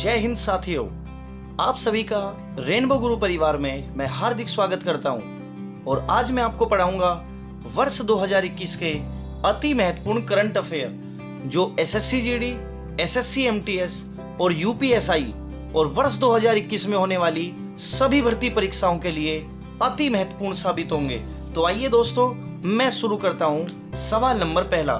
जय हिंद साथियों, आप सभी का रेनबो गुरु परिवार में मैं हार्दिक स्वागत करता हूं। और आज मैं आपको पढ़ाऊंगा वर्ष 2021 के अति महत्वपूर्ण करंट अफेयर जो एसएससी जीडी, एसएससी एमटीएस और यूपीएसआई और वर्ष 2021 में होने वाली सभी भर्ती परीक्षाओं के लिए अति महत्वपूर्ण साबित होंगे। तो आइए दोस्तों, मैं शुरू करता हूं। सवाल नंबर पहला,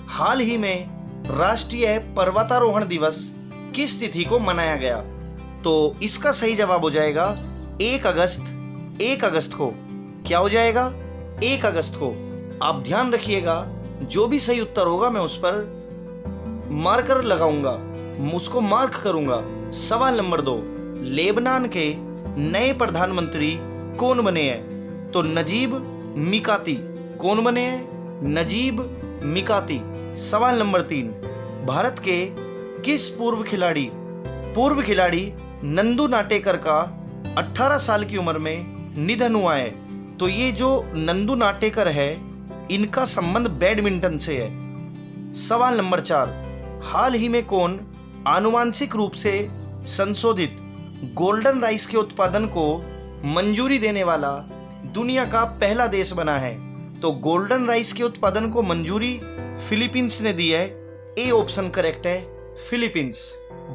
हाल ही में राष्ट्रीय पर्वतारोहण दिवस किस तिथि को मनाया गया? तो इसका सही जवाब हो जाएगा 1 अगस्त। 1 अगस्त को क्या हो जाएगा? 1 अगस्त को। आप ध्यान रखिएगा, जो भी सही उत्तर होगा मैं उस पर मार्कर लगाऊंगा, उसको मार्क करूंगा। सवाल नंबर 2, लेबनान के नए प्रधानमंत्री कौन बने हैं? तो नजीब मिकाती। कौन बने हैं? नजीब मिकाती। सवाल नंबर 3, भारत के किस पूर्व खिलाड़ी नंदू नाटेकर का 18 साल की उम्र में निधन हुआ है? तो ये जो नंदू नाटेकर है, इनका संबंध बैडमिंटन से है। सवाल नंबर 4, हाल ही में कौन आनुवांशिक रूप से संशोधित गोल्डन राइस के उत्पादन को मंजूरी देने वाला दुनिया का पहला देश बना है? तो गोल्डन राइस के उत्पादन को मंजूरी फिलीपींस ने दी है। ए ऑप्शन करेक्ट है, फिलीपींस।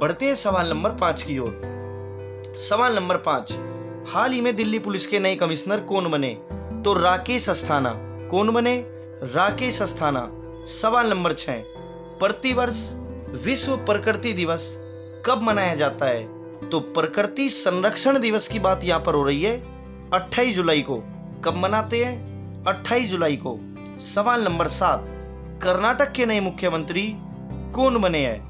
बढ़ते हैं सवाल नंबर 5 की ओर। सवाल नंबर 5, हाल ही में दिल्ली पुलिस के नए कमिश्नर कौन बने? तो राकेश अस्थाना। कौन बने? राकेश अस्थाना। सवाल नंबर 6, प्रतिवर्ष विश्व प्रकृति दिवस कब मनाया जाता है? तो प्रकृति संरक्षण दिवस की बात यहां पर हो रही है, 28 जुलाई को। कब मनाते हैं? 28 जुलाई को। सवाल नंबर 7, कर्नाटक के नए मुख्यमंत्री कौन बने हैं?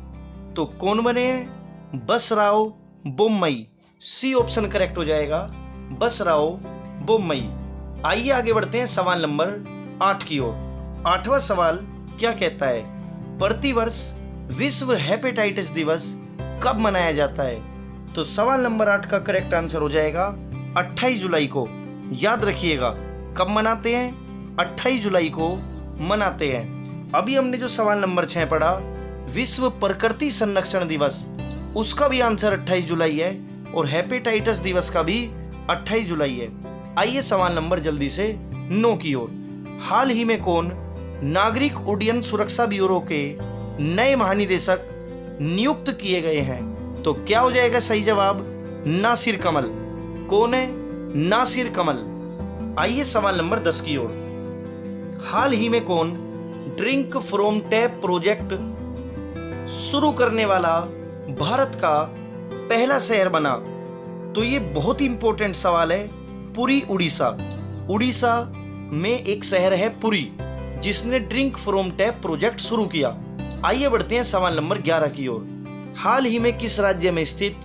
तो कौन बने हैं? बसराव बोम्मई। सी ऑप्शन करेक्ट हो जाएगा, बसराव बोम्मई। आइए आगे बढ़ते हैं सवाल नंबर 8 की ओर। 8वां सवाल क्या कहता है? प्रतिवर्ष विश्व हेपेटाइटिस दिवस कब मनाया जाता है? तो सवाल नंबर 8 का करेक्ट आंसर हो जाएगा 28 जुलाई को। याद रखिएगा, कब मनाते हैं? 28 जुलाई को मनाते हैं। अभी हमने जो सवाल नंबर 6 पढ़ा, विश्व प्रकृति संरक्षण दिवस, उसका भी आंसर 28 जुलाई है और हेपेटाइटिस दिवस का भी 28 जुलाई है। आइए सवाल नंबर जल्दी से 9 की ओर। हाल ही में कौन नागरिक उड्डयन सुरक्षा ब्यूरो के नए महानिदेशक नियुक्त किए गए हैं? तो क्या हो जाएगा सही जवाब? नासिर कमल। कौन है? नासिर कमल। आइए सवाल नंबर 10 की ओर। हाल ही में कौन ड्रिंक फ्रॉम टैप प्रोजेक्ट शुरू करने वाला भारत का पहला शहर बना? तो ये बहुत ही इंपॉर्टेंट सवाल है। पुरी, उड़ीसा। उड़ीसा में एक शहर है पुरी, जिसने ड्रिंक फ्रॉम टैप प्रोजेक्ट शुरू किया। आइए बढ़ते हैं सवाल नंबर 11 की ओर। हाल ही में किस राज्य में स्थित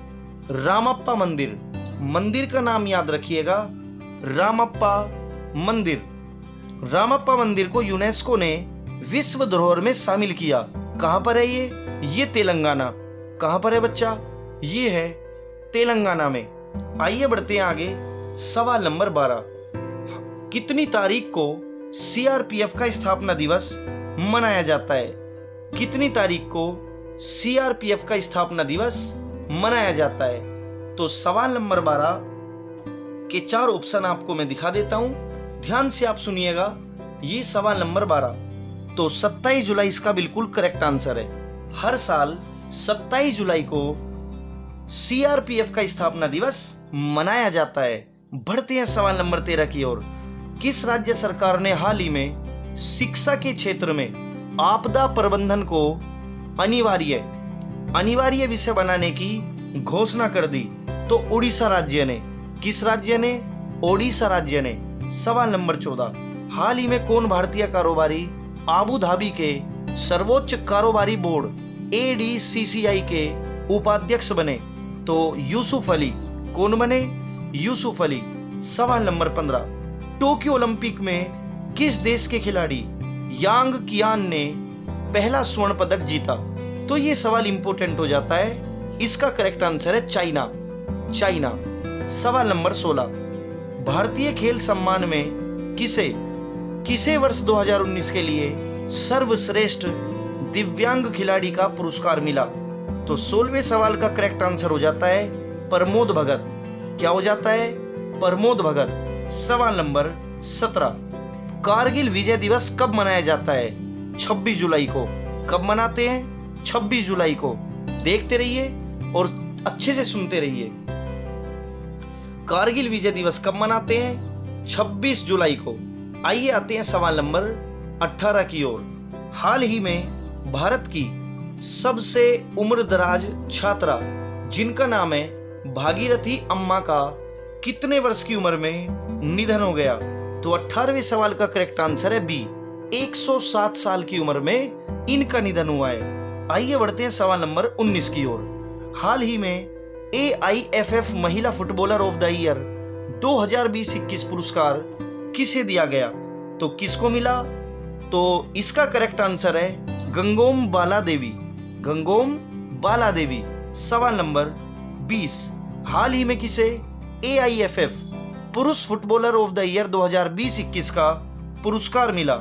रामप्पा मंदिर का नाम याद रखिएगा, रामप्पा मंदिर। रामप्पा मंदिर को यूनेस्को ने विश्व धरोहर में शामिल किया। कहां पर है ये तेलंगाना। कहां पर है बच्चा? ये है तेलंगाना में। आइए बढ़ते हैं आगे। सवाल नंबर 12, कितनी तारीख को सीआरपीएफ का स्थापना दिवस मनाया जाता है? कितनी तारीख को सीआरपीएफ का स्थापना दिवस मनाया जाता है? तो सवाल नंबर 12 के 4 ऑप्शन आपको मैं दिखा देता हूं, ध्यान से आप सुनिएगा। ये सवाल नंबर 12, तो 27 जुलाई इसका बिल्कुल करेक्ट आंसर है। हर साल 27 जुलाई को सीआरपीएफ का स्थापना दिवस मनाया जाता है। बढ़ते हैं सवाल नंबर 13 की ओर। किस राज्य सरकार ने हाल ही में शिक्षा के क्षेत्र में आपदा प्रबंधन को अनिवार्य विषय बनाने की घोषणा कर दी? तो उड़ीसा राज्य ने। किस राज्य ने? ओडिशा राज्य ने। सवाल नंबर 14, हाल ही में कौन भारतीय कारोबारी आबू धाबी के सर्वोच्च कारोबारी बोर्ड ADCCI के उपाध्यक्ष बने? तो यूसुफ अली। कौन बने? यूसुफ अली। सवाल नंबर 15, टोक्यो ओलंपिक में किस देश के खिलाड़ी यांग कियान ने पहला स्वर्ण पदक जीता? तो ये सवाल इंपॉर्टेंट हो जाता है। इसका करेक्ट आंसर है चाइना। सवाल नंबर 16, भारतीय खेल सम्मान में किसे वर्ष 2019 के लिए सर्वश्रेष्ठ दिव्यांग खिलाड़ी का पुरस्कार मिला? तो 16वें सवाल का करेक्ट आंसर हो जाता है प्रमोद भगत। क्या हो जाता है? प्रमोद भगत। सवाल नंबर 17, कारगिल विजय दिवस कब मनाया जाता है? 26 जुलाई को। कब मनाते हैं? 26 जुलाई को। देखते रहिए और अच्छे से सुनते रहिए। कारगिल विजय दिवस कब मनाते हैं? 26 जुलाई को। आइए आते हैं सवाल नंबर 18 की ओर। हाल ही में भारत की सबसे उम्रदराज छात्रा जिनका नाम है भागीरथी अम्मा का कितने वर्ष की उम्र में निधन हो गया? तो 18वें सवाल का करेक्ट आंसर है बी, 107 साल की उम्र में इनका निधन हुआ है। आइए बढ़ते हैं सवाल नंबर 19 की ओर। हाल ही में AIFF महिला फुटबॉलर ऑफ द ईयर 2020-21 पुरस्कार किसे दिया गया? तो किसको मिला? तो इसका करेक्ट आंसर है गंगोम बाला देवी। गंगोम बाला देवी। सवाल नंबर 20, हाल ही में किसे AIFF पुरुष फुटबॉलर ऑफ द ईयर 2020-21 का पुरस्कार मिला?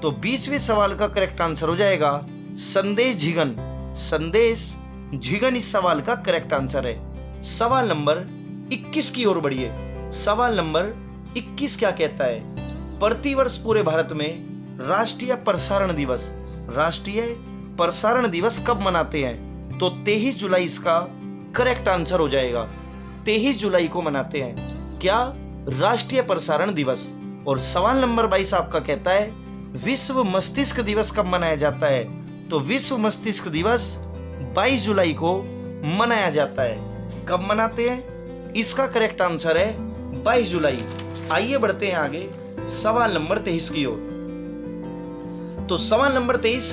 तो 20वें सवाल का करेक्ट आंसर हो जाएगा संदेश झिगन। संदेश झिगन इस सवाल का करेक्ट आंसर है। सवाल नंबर 21 की ओर बढ़िए। सवाल नंबर 21 क्या कहता है? प्रतिवर्ष पूरे भारत में राष्ट्रीय प्रसारण दिवस कब मनाते हैं? तो 23 जुलाई इसका करेक्ट आंसर हो जाएगा। 23 जुलाई को मनाते हैं। क्या? राष्ट्रीय प्रसारण दिवस। और सवाल नंबर 22 आपका कहता है विश्व मस्तिष्क दिवस कब मनाया जाता है? तो विश्व मस्तिष्क दिवस 22 जुलाई को मनाया जाता है। कब मनाते हैं? इसका करेक्ट आंसर है 22 जुलाई। आइए बढ़ते हैं आगे सवाल नंबर 23 की ओर। तो सवाल नंबर 23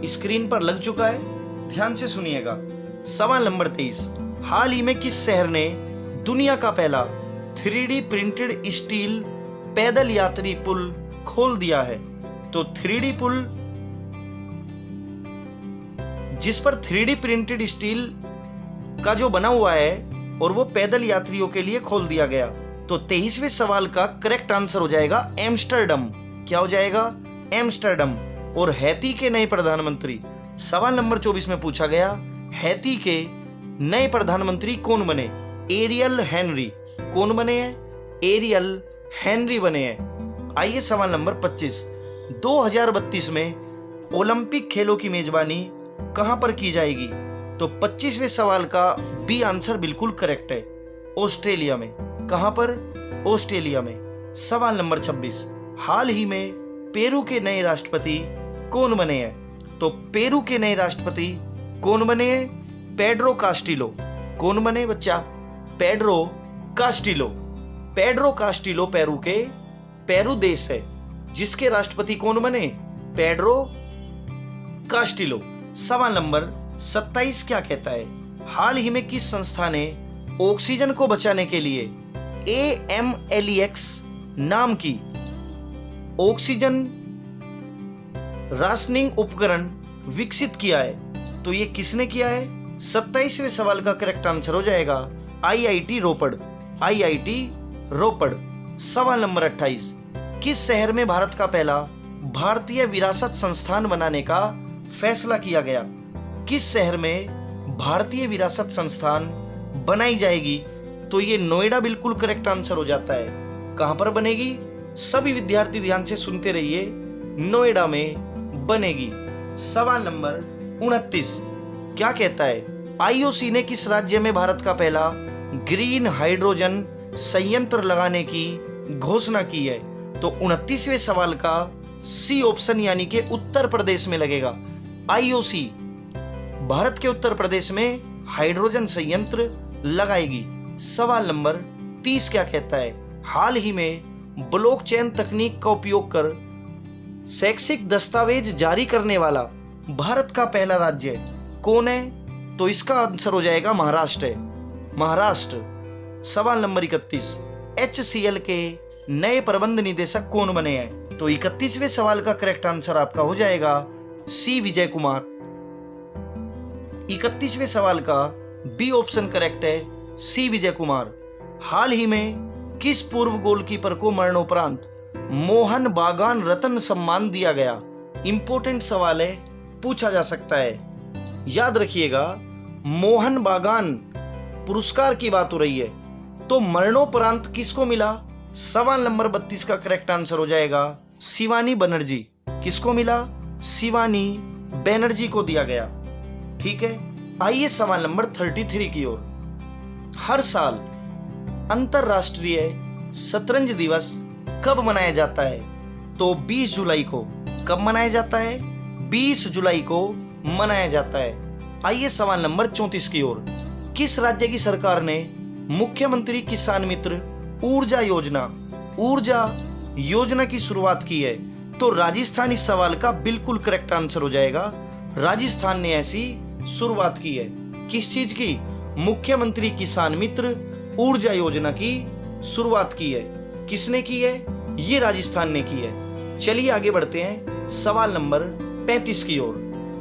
स्क्रीन पर लग चुका है, ध्यान से सुनिएगा। सवाल नंबर 23, हाल ही में किस शहर ने दुनिया का पहला 3D प्रिंटेड स्टील पैदल यात्री पुल खोल दिया है? तो 3D पुल जिस पर 3D प्रिंटेड स्टील का जो बना हुआ है और वो पैदल यात्रियों के लिए खोल दिया गया। तो 23वें सवाल का करेक्ट आंसर हो जाएगा एम्स्टर्डम। क्या हो जाएगा? एम्स्टर्डम। और हैती के नए प्रधानमंत्री, सवाल नंबर 24 में पूछा गया हैती के नए प्रधानमंत्री कौन बने? Aerial Henry. कौन बने हैं? एरियल हेनरी बने हैं। आइए सवाल नंबर 25, 2032 में ओलंपिक खेलों की मेजबानी कहां पर की जाएगी? तो 25वें सवाल का बी आंसर बिल्कुल करेक्ट है, ऑस्ट्रेलिया में। कहां पर? ऑस्ट्रेलिया में। सवाल नंबर 26, हाल ही में पेरू के नए राष्ट्रपति कौन बने हैं? तो पेरू के नए राष्ट्रपति कौन बने हैं? Pedro Castillo. कौन बने बच्चा? Pedro Castillo. Pedro Castillo Peru देश है जिसके राष्ट्रपति कौन बने? Pedro Castillo. सवाल नंबर 27 क्या कहता है? हाल ही में किस संस्था ने ऑक्सीजन को बचाने के लिए AMLEX नाम की ऑक्सीजन राशनिंग उपकरण विकसित किया है? तो ये किसने किया है? 27वें सवाल का करेक्ट आंसर हो जाएगा IIT रोपड़। IIT रोपड़। सवाल नंबर 28, किस शहर में भारत का पहला भारतीय विरासत संस्थान बनाने का फैसला किया गया? किस शहर में भारतीय विरासत संस्थान बनाई जाएगी? तो ये नोएडा बिल्कुल करेक्ट आंसर हो जाता है। कहां पर बनेगी? सभी विद्यार्थी ध्यान से सुनते रहिए, नोएडा में बनेगी। सवाल नंबर 29 क्या कहता है? IOC ने किस राज्य में भारत का पहला ग्रीन हाइड्रोजन संयंत्र लगाने की घोषणा की है? तो 29वें सवाल का सी ऑप्शन यानी कि उत्तर प्रदेश में लगेगा। IOC भारत के उत्तर प्रदेश में हाइड्रोजन संयंत्र लगाएगी। सवाल नंबर 30 क्या कहता है? हाल ही में ब्लॉकचेन तकनीक का उपयोग कर शैक्षिक दस्तावेज जारी करने वाला भारत का पहला राज्य कौन है? तो इसका आंसर हो जाएगा महाराष्ट्र है। महाराष्ट्र। सवाल नंबर 31, HCL के नए प्रबंध निदेशक कौन बने हैं? तो 31वें सवाल का करेक्ट आंसर आपका हो जाएगा सी विजय कुमार। 31वें सवाल का बी ऑप्शन करेक्ट है, सी विजय कुमार। हाल ही में किस पूर्व गोलकीपर को मरणोपरांत मोहन बागान रत्न सम्मान दिया गया? इंपॉर्टेंट सवाल है, पूछा जा सकता है। याद रखिएगा मोहन बागान पुरस्कार की बात हो रही है, तो मरणोपरांत किसको मिला? सवाल नंबर 32 का करेक्ट आंसर हो जाएगा शिवानी बनर्जी। किसको मिला? शिवानी बनर्जी को दिया गया। ठीक है, आइए सवाल नंबर 33 की ओर। हर साल अंतरराष्ट्रीय शतरंज दिवस कब मनाया जाता है? तो 20 जुलाई को। कब मनाया जाता है? 20 जुलाई को मनाया जाता है। आइए सवाल नंबर 34 की ओर। किस राज्य की सरकार ने मुख्यमंत्री किसान मित्र ऊर्जा योजना की शुरुआत की है? तो राजस्थान इस सवाल का बिल्कुल करेक्ट आंसर हो जाएगा। राजस्थान ने ऐसी शुरुआत की है। किस चीज की? मुख्यमंत्री किसान मित्र ऊर्जा योजना की शुरुआत की है। किसने की है? ये राजस्थान ने की है। चलिए आगे बढ़ते हैं सवाल नंबर 35 की ओर।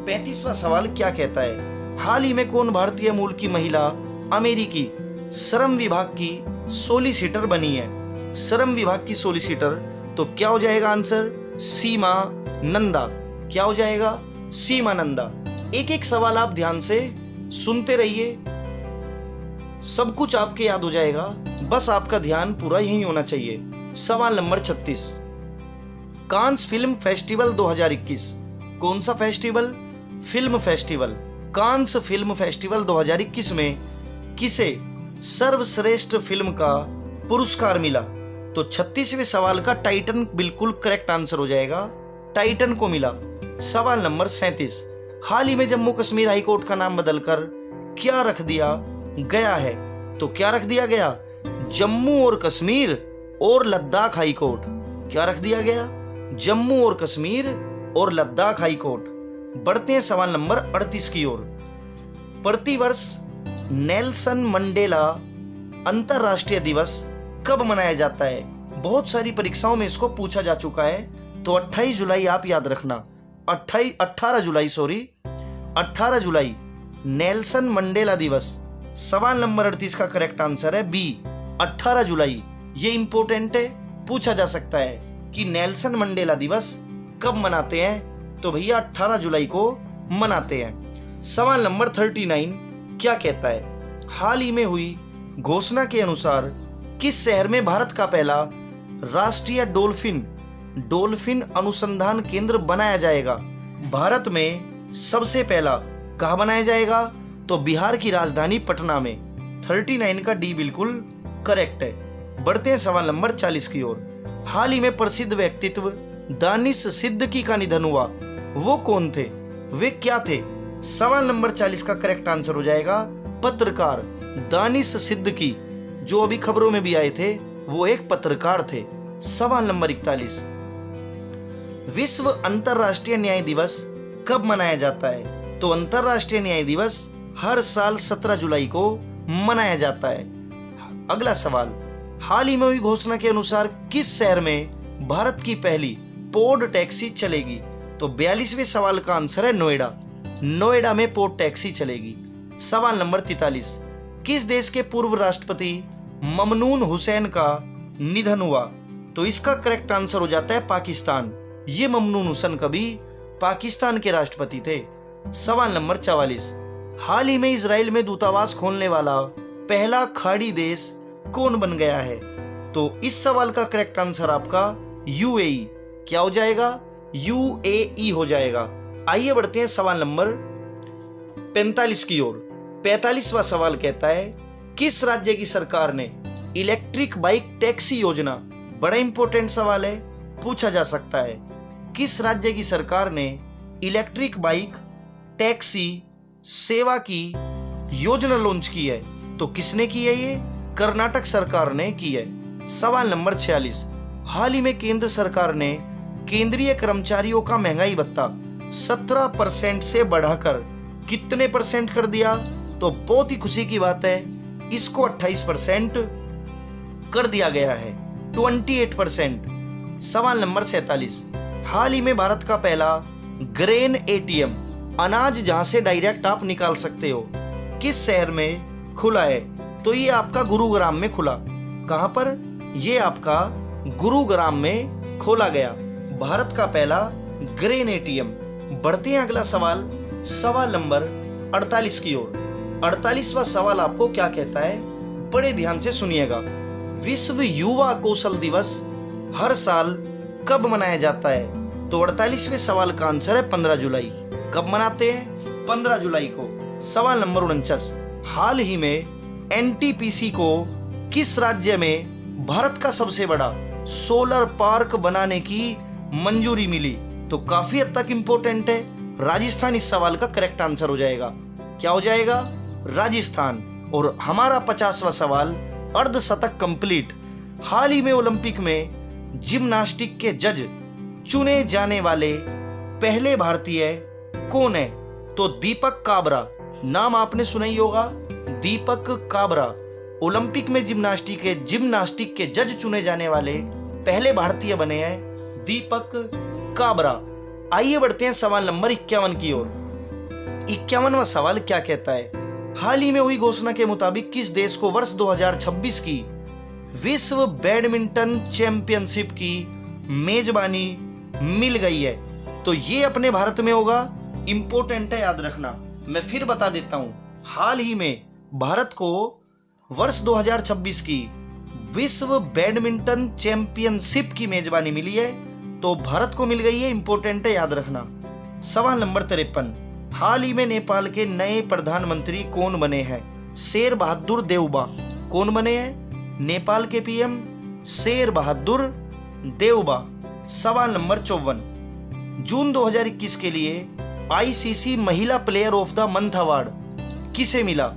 35वां सवाल क्या कहता है? हाल ही में कौन भारतीय मूल की महिला अमेरिकी श्रम विभाग की सोलिसिटर बनी है? श्रम विभाग की सोलिसिटर, तो क्या हो जाएगा आंसर? सीमा नंदा। क्या हो जाएगा? सीमा नंदा। एक एक सवाल आप ध्यान से सुनते रहिए, सब कुछ आपके याद हो जाएगा, बस आपका ध्यान पूरा यही होना चाहिए। सवाल नंबर 36। Cannes film festival 2021। कौन सा festival? Film festival. Cannes film festival 2021 में किसे सर्वश्रेष्ठ फिल्म का पुरस्कार मिला? तो 36वें सवाल का टाइटन बिल्कुल करेक्ट आंसर हो जाएगा। टाइटन को मिला। सवाल नंबर 37। हाल ही में जम्मू कश्मीर हाईकोर्ट का नाम बदलकर क्या रख दिया गया है? तो क्या रख दिया गया? जम्मू और कश्मीर और लद्दाख हाईकोर्ट। क्या रख दिया गया? जम्मू और कश्मीर और लद्दाख हाईकोर्ट। बढ़ते हैं सवाल नंबर 38 की ओर। प्रतिवर्ष नेल्सन मंडेला अंतरराष्ट्रीय दिवस कब मनाया जाता है? बहुत सारी परीक्षाओं में इसको पूछा जा चुका है, तो 28 जुलाई आप याद रखना। 18 जुलाई नेल्सन मंडेला दिवस। सवाल नंबर 38 का करेक्ट आंसर है बी, 18 जुलाई। ये इंपॉर्टेंट है, पूछा जा सकता है कि नेल्सन मंडेला दिवस कब मनाते हैं? तो भैया 18 जुलाई को मनाते हैं। सवाल नंबर 39 क्या कहता है? हाल ही में हुई घोषणा के अनुसार किस शहर में भारत का पहला राष्ट्रीय डॉल्फिन अनुसंधान केंद्र बनाया जाएगा? भारत में सबसे पहला कहाँ बनाया जाएगा? तो बिहार की राजधानी पटना में। 39 का डी बिल्कुल करेक्ट है। बढ़ते हैं सवाल नंबर 40 की ओर। हाल ही में प्रसिद्ध व्यक्तित्व दानिश सिद्दीकी का निधन हुआ, वो कौन थे? वे क्या थे? सवाल नंबर 40 का करेक्ट आंसर हो जाएगा पत्रकार दानिश सिद्दीकी। जो अभी खबरों में भी आए थे, वो एक पत्रकार थे। सवाल नंबर 41। विश्व अंतरराष्ट्रीय न्याय दिवस कब मनाया जाता है? तो अंतरराष्ट्रीय न्याय दिवस हर साल 17 जुलाई को मनाया जाता है। अगला सवाल, हाल ही में हुई घोषणा के अनुसार किस शहर में भारत की पहली पोड टैक्सी चलेगी? तो 42वें सवाल का आंसर है नोएडा। नोएडा में पोड टैक्सी चलेगी। सवाल नंबर 43। किस देश के पूर्व राष्ट्रपति ममनून हुसैन का निधन हुआ? तो इसका करेक्ट आंसर हो जाता है पाकिस्तान। ये ममनून हुसैन कभी पाकिस्तान के राष्ट्रपति थे। सवाल नंबर 44। हाल ही में इजराइल में दूतावास खोलने वाला पहला खाड़ी देश कौन बन गया है? तो इस सवाल का करेक्ट आंसर आपका यूएई। क्या हो जाएगा? यूएई हो जाएगा। आइए बढ़ते हैं सवाल नंबर 45 की ओर। 45वां सवाल कहता है, किस राज्य की सरकार ने इलेक्ट्रिक बाइक टैक्सी योजना, बड़ा इंपॉर्टेंट सवाल है, पूछा जा सकता है, किस राज्य की सरकार ने इलेक्ट्रिक बाइक टैक्सी सेवा की योजना लॉन्च की है? तो किसने की है? ये कर्नाटक सरकार ने की है। सवाल नंबर 46। हाल ही में केंद्र सरकार ने केंद्रीय कर्मचारियों का महंगाई भत्ता 17% से बढ़ाकर कितने परसेंट कर दिया? तो बहुत ही खुशी की बात है, इसको 28% कर दिया गया है, 28%। सवाल नंबर 47। हाल ही में भारत का पहला ग्रेन एटीएम, अनाज जहां से डायरेक्ट आप निकाल सकते हो, किस शहर में खुला है? तो ये आपका गुरुग्राम में खुला। कहां पर? ये आपका गुरुग्राम में खोला गया भारत का पहला ग्रेन एटीएम। बढ़ते हैं अगला सवाल, सवाल नंबर 48 की ओर। 48वां सवाल आपको क्या कहता है, बड़े ध्यान से सुनिएगा। विश्व युवा कौशल दिवस हर साल कब मनाया जाता है? तो 48वें सवाल का आंसर है 15 जुलाई। कब मनाते हैं? 15 जुलाई को। सवाल नंबर 49, हाल ही में एनटीपीसी को किस राज्य में भारत का सबसे बड़ा सोलर पार्क बनाने की मंजूरी मिली? तो काफी हद तक इंपॉर्टेंट है। राजस्थान इस सवाल का करेक्ट आंसर हो जाएगा। क्या हो जाएगा? राजस्थान। और हमारा 50वां सवाल, अर्धशतक कंप्लीट। हाल ही में ओलंपिक में जिम्नास्टिक के जज चुने जाने वाले पहले भारतीय कौन है? तो दीपक काबरा। नाम आपने सुना ही होगा, दीपक काबरा। ओलंपिक में जिम्नास्टिक के जज चुने जाने वाले पहले भारतीय बने हैं दीपक काबरा। आइए बढ़ते हैं सवाल नंबर 51 की ओर। 51वां सवाल क्या कहता है, हाल ही में हुई घोषणा के मुताबिक किस देश को वर्ष 2026 की विश्व बैडमिंटन चैंपियनशिप की मेजबानी मिल गई है? तो ये अपने भारत में होगा। इंपॉर्टेंट है, याद रखना। मैं फिर बता देता हूं, हाल ही में भारत को वर्ष 2026 की विश्व बैडमिंटन चैंपियनशिप की मेजबानी मिली है, तो भारत को मिल गई है। इंपॉर्टेंट है, याद रखना। सवाल नंबर 53, हाल ही में नेपाल के नए प्रधानमंत्री कौन बने हैं? शेर बहादुर देउबा। कौन बने हैं? नेपाल के पीएम शेर बहादुर देउबा। सवाल नंबर 54, जून 2021 के लिए आईसीसी महिला player of the month award किसे मिला?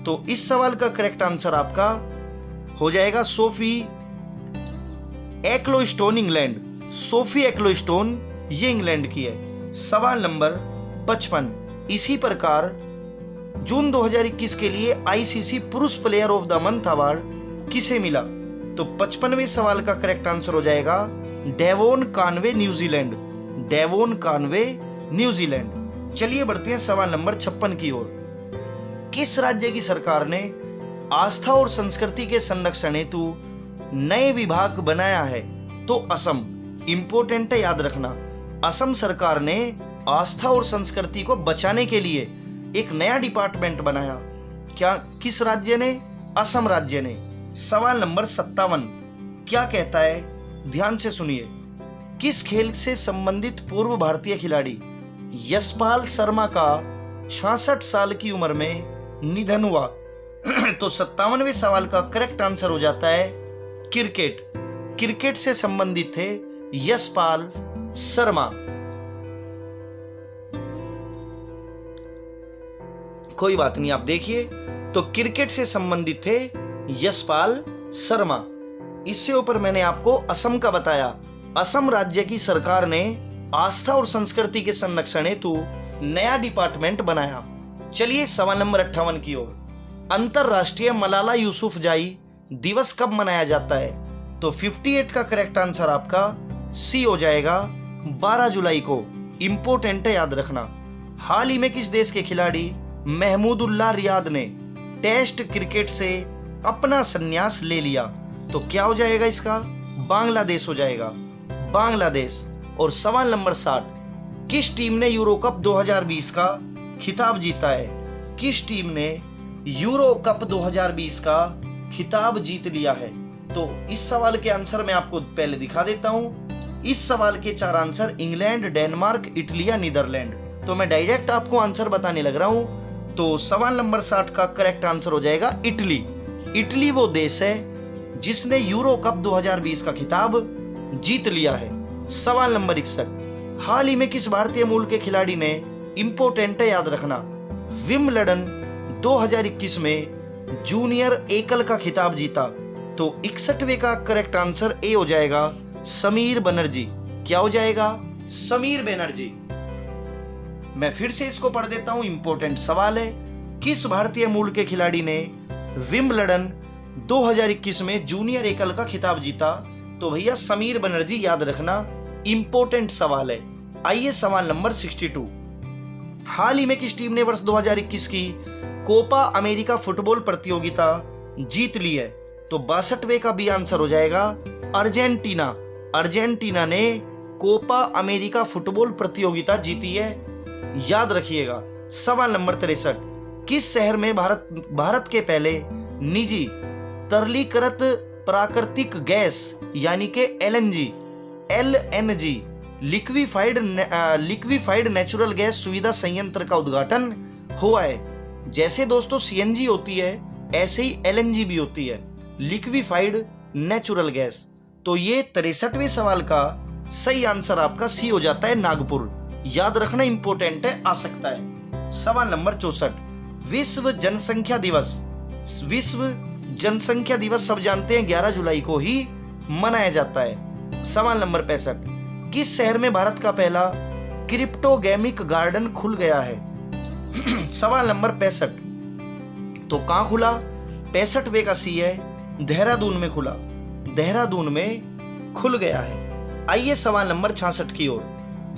तो इस सवाल का करेक्ट आंसर आपका हो जाएगा सोफी एक्लोस्टोन, इंग्लैंड। सोफी एक्लोस्टोन ये इंग्लैंड की है। सवाल नंबर 55, इसी प्रकार जून 2021 के लिए आईसीसी पुरुष player of the month award किसे मिला? तो 55वें सवाल का करेक्ट आंसर हो जाएगा Devon Conway, New Zealand. Devon Conway, New Zealand. चलिए बढ़ते हैं सवाल नंबर 56 की ओर। किस राज्य की सरकार ने आस्था और संस्कृति के संरक्षण हेतु नए विभाग बनाया है? तो असम। इंपॉर्टेंट है, याद रखना। असम सरकार ने आस्था और संस्कृति को बचाने के लिए एक नया डिपार्टमेंट बनाया। क्या, किस राज्य ने? असम राज्य ने। सवाल नंबर 57 क्या कहता है, ध्यान से सुनिए। किस खेल से संबंधित पूर्व भारतीय खिलाड़ी यशपाल शर्मा का 66 साल की उम्र में निधन हुआ? तो 57वें सवाल का करेक्ट आंसर हो जाता है क्रिकेट। क्रिकेट से संबंधित थे यशपाल शर्मा। कोई बात नहीं, आप देखिए, तो क्रिकेट से संबंधित थे यशपाल शर्मा। इससे ऊपर मैंने आपको असम का बताया। असम राज्य की सरकार ने आस्था और संस्कृति के संरक्षण हेतु नया डिपार्टमेंट बनाया। चलिए सवाल नंबर 58 की ओर। अंतरराष्ट्रीय मलाला यूसुफजाई दिवस कब मनाया जाता है? तो 58 का करेक्ट आंसर आपका सी हो जाएगा, 12 जुलाई को। इंपॉर्टेंट है, याद रखना। हाल ही में किस देश के खिलाड़ी महमूदुल्लाह रियाद ने टेस्ट क्रिकेट से अपना संन्यास ले लिया? तो क्या हो जाएगा इसका? बांग्लादेश हो जाएगा, बांग्लादेश। और सवाल नंबर 60, किस टीम ने यूरो कप 2020 का खिताब जीता है? किस टीम ने यूरो कप 2020 का खिताब जीत लिया है? तो इस सवाल के आंसर मैं आपको पहले दिखा देता हूं। इस सवाल के 4 आंसर इंग्लैंड, डेनमार्क, इटली या नीदरलैंड। तो मैं डायरेक्ट आपको आंसर बताने लग रहा हूं। तो सवाल नंबर 60 का करेक्ट आंसर हो जाएगा इटली। इटली वो देश है जिसने यूरो कप 2020 का खिताब जीत लिया है। सवाल नंबर 61, हाल ही में किस भारतीय मूल के खिलाड़ी ने, इंपॉर्टेंट है, याद रखना, विंबलडन 2021 में जूनियर एकल का खिताब जीता? तो 61वें का करेक्ट आंसर ए हो जाएगा, समीर बनर्जी। क्या हो जाएगा? समीर बनर्जी। मैं फिर से इसको पढ़ देता हूं, इंपॉर्टेंट सवाल है। किस भारतीय मूल के खिलाड़ी ने विंबलडन 2021 में जूनियर एकल का खिताब जीता? तो भैया समीर बनर्जी, याद रखना। इंपॉर्टेंट सवाल है। आइए सवाल नंबर 62, हाल ही में किस टीम ने वर्ष 2021 की कोपा अमेरिका फुटबॉल प्रतियोगिता जीत ली है? तो 62वें का भी आंसर हो जाएगा अर्जेंटीना। अर्जेंटीना ने कोपा अमेरिका फुटबॉल प्रतियोगिता जीती है, याद रखिएगा। सवाल नंबर 63, किस शहर में भारत के पहले निजी तरलीकृत प्राकृतिक गैस यानी कि LNG लिक्विफाइड नेचुरल गैस सुविधा संयंत्र का उद्घाटन हुआ है। जैसे दोस्तों CNG होती है, ऐसे ही LNG भी होती है, लिक्विफाइड नेचुरल गैस। तो ये 63वें सवाल का सही आंसर आपका सी हो जाता है, नागपुर। याद रखना इंपॉर्टेंट है, आ सकता है। सवाल नंबर 64, विश्व जनसंख्या दिवस सब जानते हैं 11 जुलाई को ही मनाया जाता है। सवाल नंबर 65, किस शहर में भारत का पहला क्रिप्टोगेमिक गार्डन खुल गया है? सवाल नंबर 65, तो कहां खुला? 65वें का सी है, देहरादून में खुला, देहरादून में खुल गया है। आइए सवाल नंबर 66 की ओर।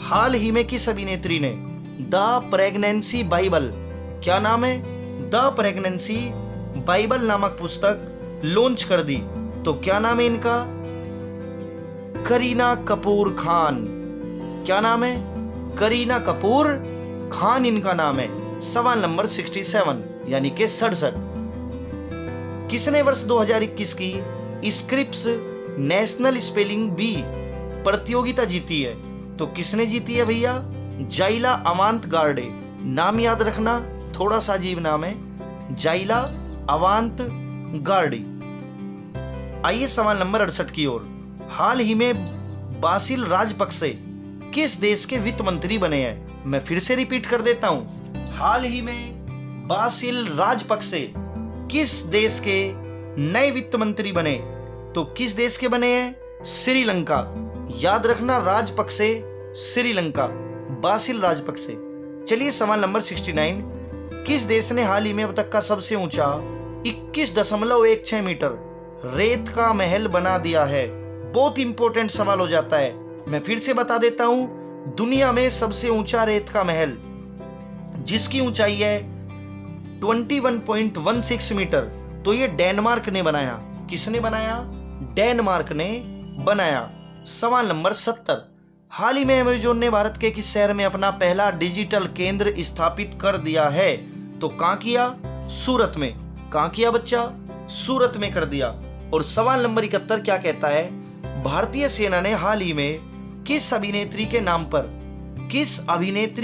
हाल ही में किस अभिनेत्री ने द प्रेगनेंसी बाइबल, क्या नाम है, द प्रेगनेंसी बाइबल नामक पुस्तक लॉन्च कर दी? तो क्या नाम है इनका? करीना कपूर खान। क्या नाम है? करीना कपूर खान इनका नाम है। सवाल नंबर 67 यानी कि 67, किसने वर्ष 2021 की स्क्रिप्स नेशनल स्पेलिंग बी प्रतियोगिता जीती है? तो किसने जीती है भैया? जाइला अवांत गार्डे। नाम याद रखना, थोड़ा सा अजीब नाम है, जाइला अवांत गार्डे। आइए सवाल नंबर 68 की ओर। हाल ही में बासिल राजपक्षे किस देश के वित्त मंत्री बने हैं? मैं फिर से रिपीट कर देता हूं, हाल ही में बासिल राजपक्षे किस देश के नए वित्त मंत्री बने? तो किस देश के बने हैं? श्रीलंका। याद रखना, राजपक्षे श्रीलंका, बासिल राजपक्षे। चलिए सवाल नंबर 69, किस देश ने हाल ही में अब तक का सबसे ऊंचा 21.16 मीटर रेत का महल बना दिया है? बहुत इंपॉर्टेंट सवाल हो जाता है, मैं फिर से बता देता हूं, दुनिया में सबसे ऊंचा रेत का महल जिसकी ऊंचाई है 21.16 मीटर, तो ये डेनमार्क ने बनाया। किसने बनाया? डेनमार्क ने बनाया। सवाल नंबर 70, हाल ही में अमेजोन ने भारत के किस शहर में अपना पहला डिजिटल केंद्र स्थापित कर दिया है? तो कहां किया? सूरत में। कहां किया बच्चा? सूरत में कर दिया। और सवाल नंबर 71 क्या कहता है? भारतीय सेना ने हाल ही में किस अभिनेत्री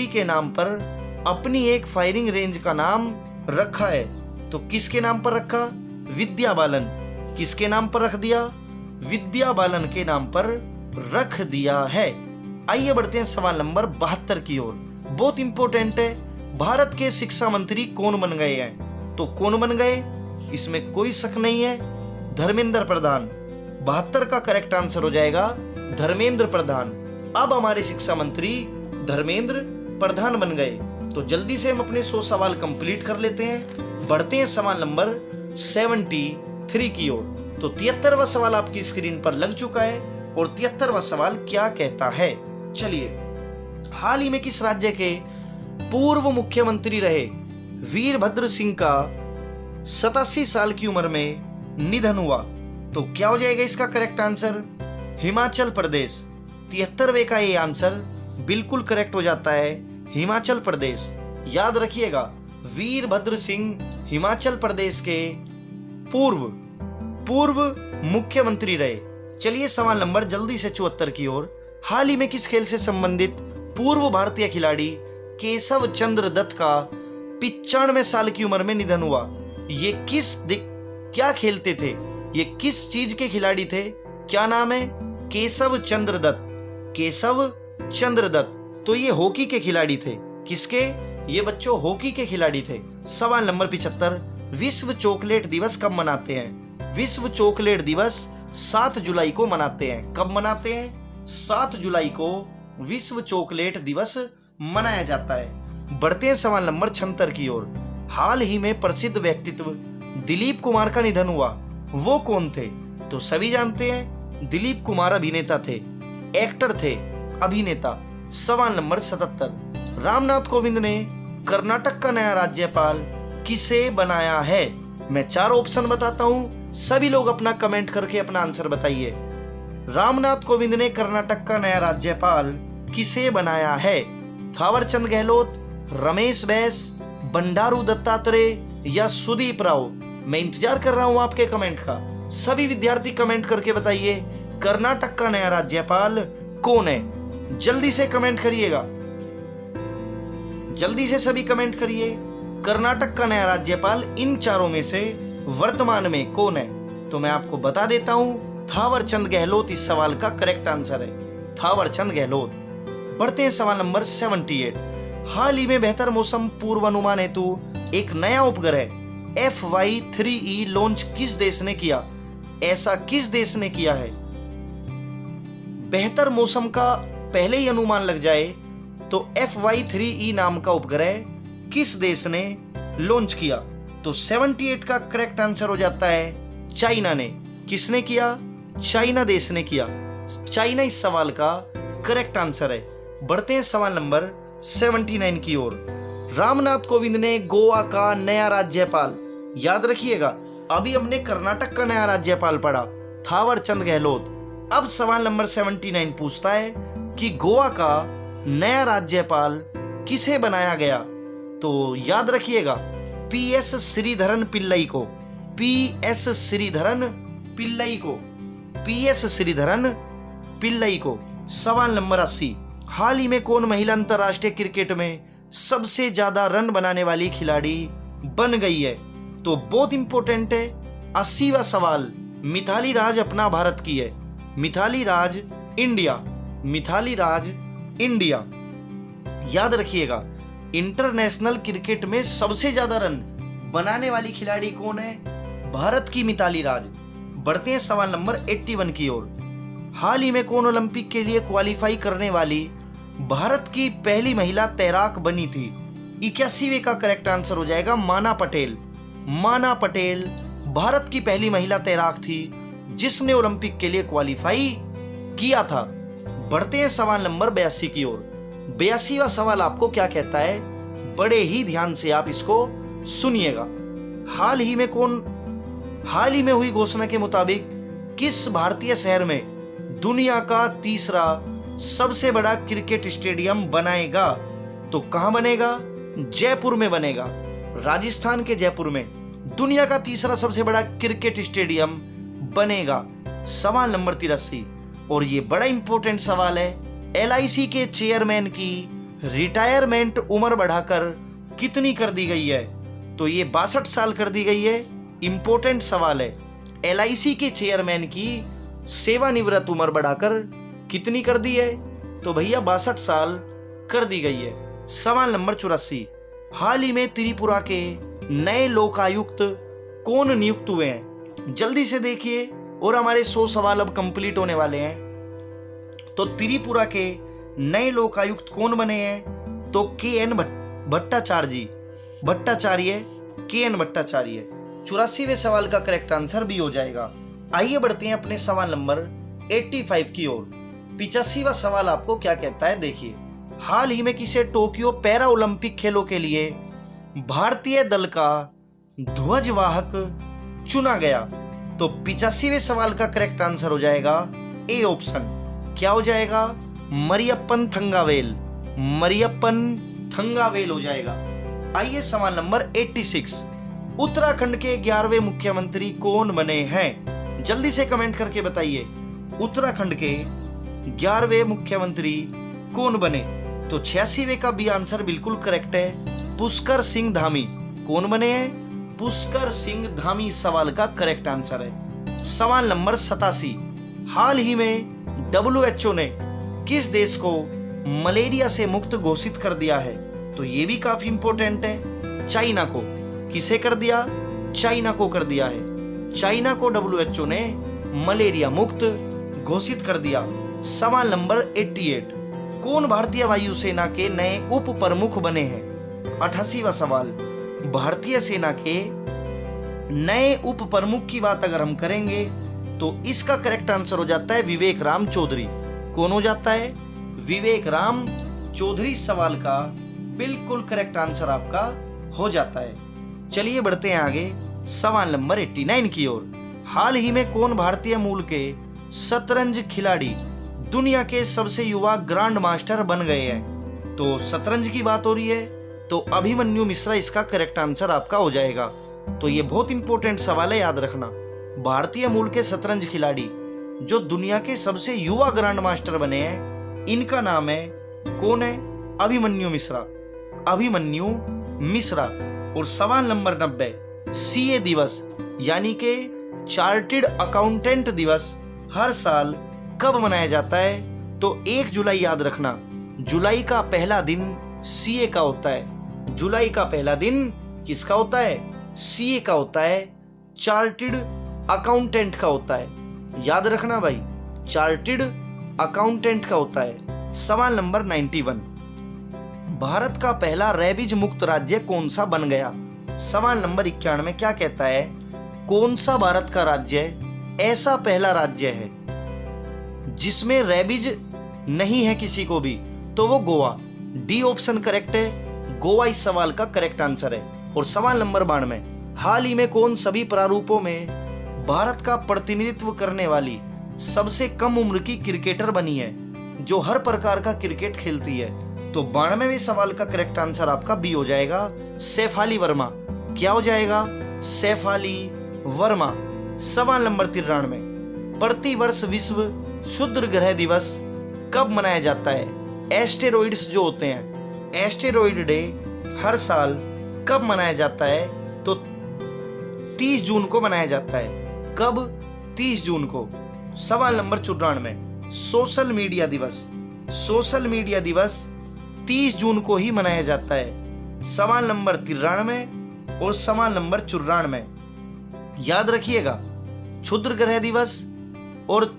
के नाम पर अपनी एक फायरिंग रेंज का नाम रखा है? तो किसके नाम पर रखा? विद्या बालन। किसके नाम पर रख दिया? विद्या बालन के नाम पर रख दिया है। आइए बढ़ते हैं सवाल नंबर 72 की ओर। बहुत इंपॉर्टेंट है, भारत के शिक्षा मंत्री कौन बन गए हैं? तो कौन बन गए, इसमें कोई शक नहीं है, धर्मेंद्र प्रधान। 72 का करेक्ट आंसर हो जाएगा धर्मेंद्र प्रधान। अब हमारे शिक्षा मंत्री धर्मेंद्र प्रधान बन गए। तो जल्दी से हम अपने 100 सवाल कंप्लीट कर लेते हैं। बढ़ते हैं सवाल नंबर 73 की ओर। तो 73वां सवाल आपकी स्क्रीन पर लग चुका है और 73वां सवाल क्या कहता है, चलिए। हाल ही में किस राज्य के पूर्व मुख्यमंत्री रहे वीरभद्र सिंह का 87 साल की उम्र में निधन हुआ? तो क्या हो जाएगा इसका करेक्ट आंसर? हिमाचल प्रदेश। 73वें का ये आंसर बिल्कुल करेक्ट हो जाता है, हिमाचल प्रदेश। याद रखिएगा, वीरभद्र सिंह हिमाचल प्रदेश के पूर्व मुख्यमंत्री रहे। चलिए सवाल नंबर जल्दी से 74 की ओर। हाल ही में किस खेल से संबंधित पूर्व भारतीय खिलाड़ी केशव चंद्र दत्त का 95 साल की उम्र में निधन हुआ? ये क्या खेलते थे? ये किस चीज के खिलाड़ी थे? क्या नाम है? केशव चंद्र दत्त। केशव चंद्र दत्त। तो ये हॉकी के खिलाड़ी थे। किसके? ये बच्चों हॉकी के खिलाड़ी थे। सवाल नंबर 75, विश्व चॉकलेट दिवस कब मनाते हैं? विश्व चॉकलेट दिवस 7 जुलाई को मनाते हैं। कब मनाते हैं? 7 जुलाई को विश्व चॉकलेट दिवस मनाया जाता है। बढ़ते हैं सवाल नंबर 76 की ओर। हाल ही में प्रसिद्ध व्यक्तित्व दिलीप कुमार का निधन हुआ, वो कौन थे? तो सभी जानते हैं, दिलीप कुमार अभिनेता थे, एक्टर थे, अभिनेता। सवाल नंबर 77, रामनाथ कोविंद ने कर्नाटक का नया राज्यपाल किसे बनाया है? मैं 4 ऑप्शन बताता हूं, सभी लोग अपना कमेंट करके अपना आंसर बताइए। रामनाथ कोविंद ने कर्नाटक का नया राज्यपाल किसे बनाया है? थावरचंद गहलोत, रमेश बैस, बंडारू दत्तात्रेय या सुदीप राव? मैं इंतजार कर रहा हूं आपके कमेंट का। सभी विद्यार्थी कमेंट करके बताइए कर्नाटक का नया राज्यपाल कौन है। जल्दी से कमेंट करिएगा, जल्दी से सभी कमेंट करिए। कर्नाटक का नया राज्यपाल इन चारों में से वर्तमान में कौन है? तो मैं आपको बता देता हूं, थावर चंद गहलोत इस सवाल का करेक्ट आंसर है, थावर चंद गहलोत। बढ़ते हैं सवाल नंबर 78। हाल ही में बेहतर मौसम पूर्वानुमान हेतु एक नया उपग्रह FY-3E लॉन्च किस देश ने किया? ऐसा किस देश ने किया है? बेहतर मौसम का पहले ही अनुमान लग जाए तो FY-3E नाम का उपग्रह किस देश ने लॉन्च किया? तो 78 का करेक्ट आंसर हो जाता है चाइना ने। किसने किया? चाइना देश ने किया। चाइना इस सवाल का करेक्ट आंसर है। बढ़ते हैं सवाल नंबर 79 की ओर। रामनाथ कोविंद ने गोवा का नया राज्यपाल, याद रखिएगा अभी हमने कर्नाटक का नया राज्यपाल पढ़ा, थावर चंद गहलोत। अब सवाल नंबर 79 पूछता है कि गोवा का नया राज्यपाल किसे बनाया गया? तो याद रखिएगा PS श्रीधरन पिल्लई को, PS श्रीधरन पिल्लई को, PS श्रीधरन पिल्लई को। सवाल नंबर 80। हाल ही में कौन महिला अंतरराष्ट्रीय क्रिकेट में सबसे ज्यादा रन बनाने वाली खिलाड़ी बन गई है? तो बहुत इंपॉर्टेंट है 80वां सवाल। मिथाली राज अपना भारत की है, मिथाली राज इंडिया, मिथाली राज इंडिया। याद रखिएगा इंटरनेशनल क्रिकेट में सबसे ज्यादा रन बनाने वाली खिलाड़ी कौन है? भारत की मिताली राज। बढ़ते हैं सवाल नंबर 81 की ओर। हाल ही में कौन ओलंपिक के लिए क्वालिफाई करने वाली भारत की पहली महिला तैराक बनी थी? 81वें का करेक्ट आंसर हो जाएगा माना पटेल। माना पटेल भारत की पहली महिला तैराक थी जिसने ओलंपिक के लिए क्वालिफाई किया था। बढ़ते हैं सवाल नंबर 82 की ओर। 82वां सवाल आपको क्या कहता है? बड़े ही ध्यान से आप इसको सुनिएगा। हाल ही में हुई घोषणा के मुताबिक किस भारतीय शहर में दुनिया का तीसरा सबसे बड़ा क्रिकेट स्टेडियम बनाएगा? तो कहां बनेगा? जयपुर में बनेगा, राजस्थान के जयपुर में दुनिया का तीसरा सबसे बड़ा क्रिकेट स्टेडियम बनेगा। सवाल नंबर 83 और ये बड़ा इंपॉर्टेंट सवाल है। LIC के चेयरमैन की रिटायरमेंट उम्र बढ़ाकर कितनी कर दी गई है? तो ये 62 साल कर दी गई है। इंपॉर्टेंट सवाल है। LIC के चेयरमैन की सेवानिवृत्त उम्र बढ़ाकर कितनी कर दी है? तो भैया 62 साल कर दी गई है। सवाल नंबर 84। हाल ही में त्रिपुरा के नए लोकायुक्त कौन नियुक्त हुए हैं? जल्दी से देखिए और हमारे 100 सवाल अब कंप्लीट होने वाले हैं। तो त्रिपुरा के नए लोकायुक्त कौन बने हैं? तो KN भट्टाचार्य, KN भट्टाचार्य। 84वें सवाल का करेक्ट आंसर भी हो जाएगा। आइए बढ़ते हैं अपने सवाल नंबर 85 की ओर। 85वां सवाल आपको क्या कहता है? देखिए हाल ही में किसे टोक्यो पैरा ओलंपिक खेलों के लिए भारतीय दल का ध्वजवाहक चुना गया? तो 85वें सवाल का करेक्ट आंसर हो जाएगा ए ऑप्शन। क्या हो जाएगा? मरियप्पन थंगावेल, मरियप्पन थंगावेल हो जाएगा। आइए सवाल नंबर 86। उत्तराखंड के 11वें मुख्यमंत्री कौन बने हैं? जल्दी से कमेंट करके बताइए उत्तराखंड के 11वें मुख्यमंत्री कौन बने? तो 86वें का भी आंसर बिल्कुल करेक्ट है, पुष्कर सिंह धामी। कौन बने हैं? पुष्कर सिंह धामी इस सवाल का करेक्ट आंसर है। सवाल नंबर 87। हाल ही में WHO ने किस देश को मलेरिया से मुक्त घोषित कर दिया है? तो ये भी काफी इंपॉर्टेंट है, चाइना को। किसे कर दिया? चाइना को कर दिया है। चाइना को WHO ने मलेरिया मुक्त घोषित कर दिया। सवाल नंबर 88। कौन भारतीय वायुसेना के नए उप प्रमुख बने हैं? 88वां सवाल। भारतीय सेना के नए उप प्रमुख की बात अगर हम करेंगे तो इसका करेक्ट आंसर हो जाता है विवेक राम चौधरी। कौन हो जाता है? विवेक राम चौधरी सवाल का बिल्कुल करेक्ट आंसर आपका हो जाता है। चलिए बढ़ते हैं आगे सवाल नंबर 89 की ओर। हाल ही में कौन भारतीय मूल के शतरंज खिलाड़ी दुनिया के सबसे युवा ग्रांड मास्टर बन गए हैं? तो शतरंज की बात हो रही है तो अभिमन्यु मिश्रा इसका करेक्ट आंसर आपका हो जाएगा। तो ये बहुत इंपॉर्टेंट सवाल है, याद रखना। भारतीय मूल के शतरंज खिलाड़ी जो दुनिया के सबसे युवा ग्रैंड मास्टर बने हैं, इनका नाम है, कौन है? अभिमन्यु मिश्रा। अभिमन्यु मिश्रा। और सवाल नंबर 90, सीए दिवस यानी कि चार्टर्ड अकाउंटेंट दिवस हर साल कब मनाया जाता है? तो 1 जुलाई याद रखना। जुलाई का पहला दिन सीए का होता है। जुलाई का पहला दिन किसका होता है? सीए का होता है, चार्टर्ड अकाउंटेंट का होता है। याद रखना भाई, चार्टर्ड अकाउंटेंट का होता है। सवाल नंबर 91, भारत का पहला रेबीज मुक्त राज्य कौन सा बन गया? सवाल नंबर 91 क्या कहता है? कौन सा भारत का राज्य ऐसा पहला राज्य है जिसमें रेबीज नहीं है किसी को भी? तो वो गोवा। डी ऑप्शन करेक्ट है, गोवा इस सवाल का करेक्ट आंसर है। और सवाल नंबर 92, हाल ही में कौन सभी प्रारूपों में भारत का प्रतिनिधित्व करने वाली सबसे कम उम्र की क्रिकेटर बनी है जो हर प्रकार का क्रिकेट खेलती है? तो 92वें सवाल का करेक्ट आंसर आपका बी हो जाएगा, शेफाली वर्मा। क्या हो जाएगा? शेफाली वर्मा। सवाल नंबर 93, प्रतिवर्ष विश्व क्षुद्र ग्रह दिवस कब मनाया जाता है? एस्टेरॉइड्स जो होते हैं, एस्टेरॉइड डे हर साल कब मनाया जाता है? तो 30 जून को मनाया जाता है। कब? 30 जून को। सवाल नंबर 94, सोशल मीडिया दिवस। सोशल मीडिया दिवस 30 जून को ही मनाया जाता है। सवाल नंबर 93 और सवाल नंबर 94 याद रखिएगा, क्षुद्र ग्रह दिवस और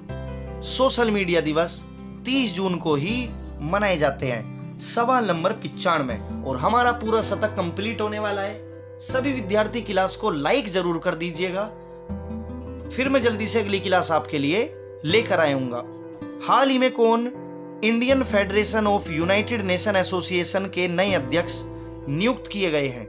सोशल मीडिया दिवस 30 जून को ही मनाए जाते हैं। सवाल नंबर 95 और हमारा पूरा शतक कंप्लीट होने वाला है। सभी विद्यार्थी क्लास को लाइक जरूर कर दीजिएगा। फिर मैं जल्दी से अगली क्लास आपके लिए लेकर आऊंगा। हाल ही में कौन Indian federation of United nation association के नए अध्यक्ष नियुक्त किए गए हैं?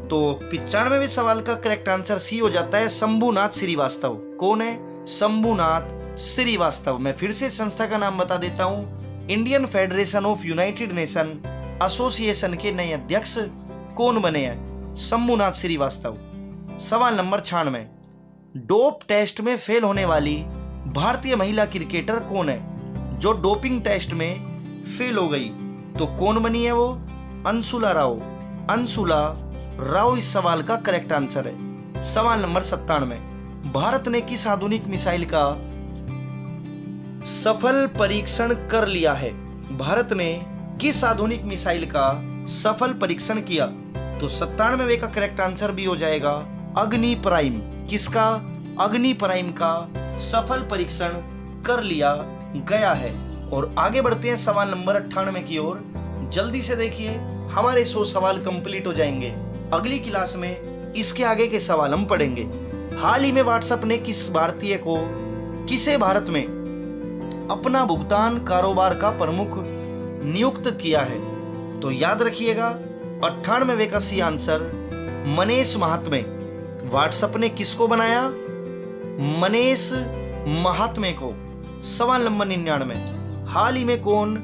तो 95वें सवाल का करेक्ट आंसर सी हो जाता है, शंभुनाथ श्रीवास्तव। कौन है? शंभुनाथ श्रीवास्तव। मैं फिर से संस्था का नाम बता देता हूं, Indian federation of United nation association के नए अध्यक्ष कौन बने हैं? शंभुनाथ श्रीवास्तव। सवाल नंबर 96, डोप टेस्ट में फेल होने वाली भारतीय महिला क्रिकेटर कौन है जो डोपिंग टेस्ट में फेल हो गई? तो कौन बनी है वो? अंशुला राव। अंशुला राव इस सवाल का करेक्ट आंसर है। सवाल नंबर 97, भारत ने किस आधुनिक मिसाइल का सफल परीक्षण कर लिया है? भारत ने किस आधुनिक मिसाइल का सफल परीक्षण किया? तो 97वें का करेक्ट आंसर भी हो जाएगा, अग्नि प्राइम। किसका? अग्नि प्राइम का सफल परीक्षण कर लिया गया है। और आगे बढ़ते हैं सवाल नंबर 98 की ओर। जल्दी से देखिए, हमारे 100 सवाल कंप्लीट हो जाएंगे। अगली क्लास में इसके आगे के सवाल हम पढ़ेंगे। हाल ही में व्हाट्सएप ने किसे भारत में अपना भुगतान कारोबार का प्रमुख नियुक्त किया है? तो याद रखिएगा, 98वें का C answer Manish Mahatme. WhatsApp ने किसको बनाया? मनीष महात्मे को। सवाल नंबर 99, हाल ही में कौन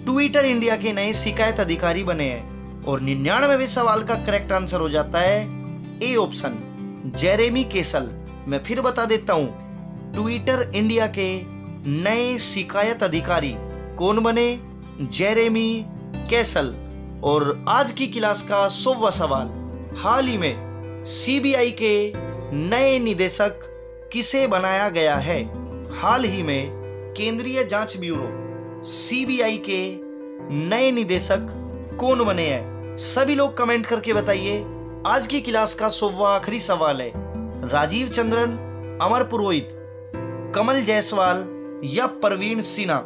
ट्विटर इंडिया के नए शिकायत अधिकारी बने हैं? और 99वें सवाल का करेक्ट आंसर हो जाता है ए ऑप्शन, जेरेमी केसल। मैं फिर बता देता हूं, ट्विटर इंडिया के नए शिकायत अधिकारी कौन बने? Jeremy castle. और आज की क्लास का 100वां सवाल, हाल ही में सीबीआई के नए निदेशक किसे बनाया गया है? हाल ही में केंद्रीय जांच ब्यूरो सीबीआई के नए निदेशक कौन बने हैं? सभी लोग कमेंट करके बताइए। आज की क्लास का 100वां आखिरी सवाल है, राजीव चंद्रन, अमर पुरोहित, कमल जायसवाल या परवीन सिन्हा?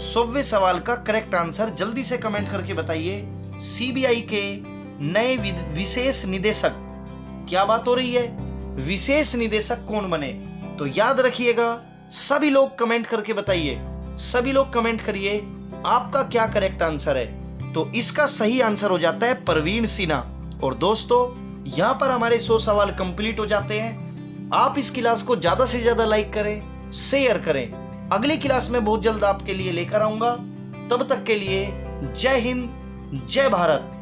100वें सवाल का करेक्ट आंसर जल्दी से कमेंट करके बताइए। सीबीआई के नए विशेष निदेशक, क्या बात हो रही है, विशेष निदेशक कौन बने? तो याद रखिएगा, सभी लोग कमेंट करके बताइए। सभी लोग कमेंट करिए आपका क्या करेक्ट आंसर है। तो इसका सही आंसर हो जाता है परवीन सिन्हा। और दोस्तों, यहाँ पर हमारे 100 सवाल कंप्लीट हो जाते हैं। आप इस क्लास को ज्यादा से ज्यादा लाइक करें, शेयर करें। अगली क्लास में बहुत जल्द आपके लिए लेकर आऊंगा। तब तक के लिए जय हिंद, जय भारत।